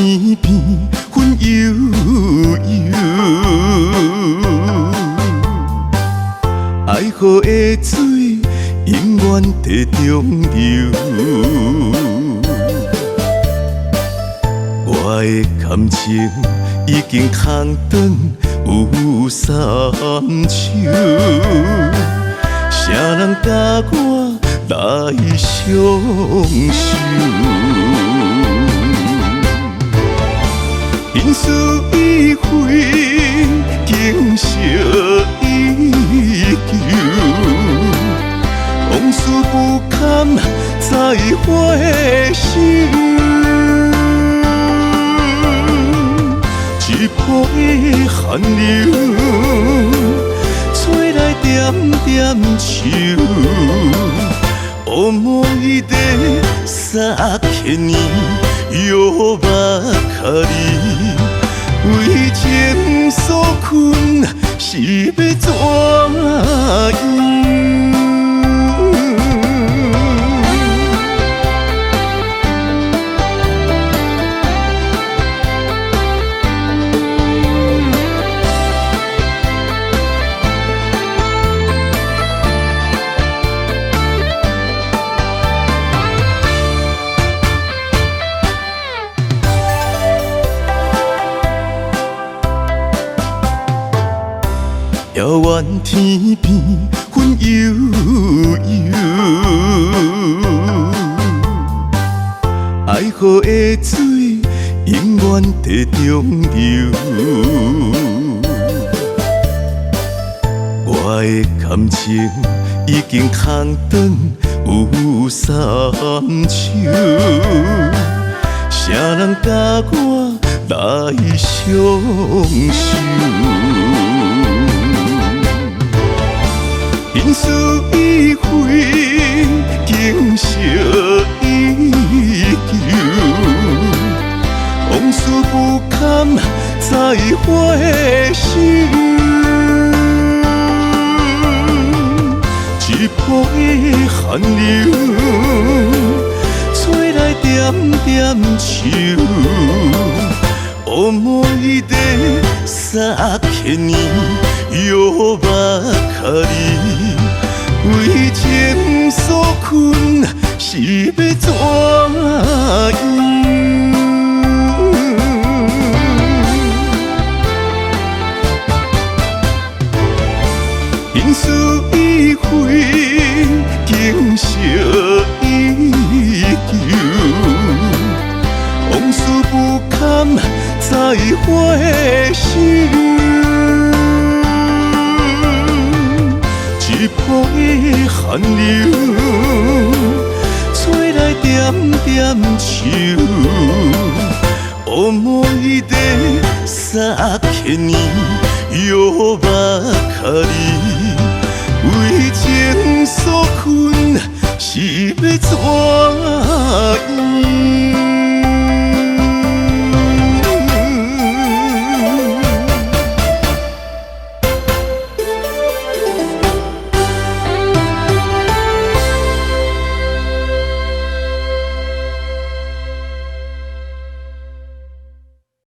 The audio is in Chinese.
天边云悠悠，爱雨的水永远在中流。我的感情已经空转有三手，谁人甲我来相守？因事已非，景色依旧，往事不堪再回首。一杯寒流，吹来点点秋。思い出先に夜ばかり，为情所困，是要怎样？遥远天边云悠悠，爱雨的水永远在中流。我的感情已经空转有三手，谁人甲我来相守？因事已非，景色依旧，往事不堪再回首。一杯寒流，吹来点点秋。思い出先に夜ばかり，为情所困，是要怎样？因事已非，景色依旧，往事不堪再回首。一杯寒流，吹来点点秋。思い出先に夜ばかり，为情所困，是要怎样？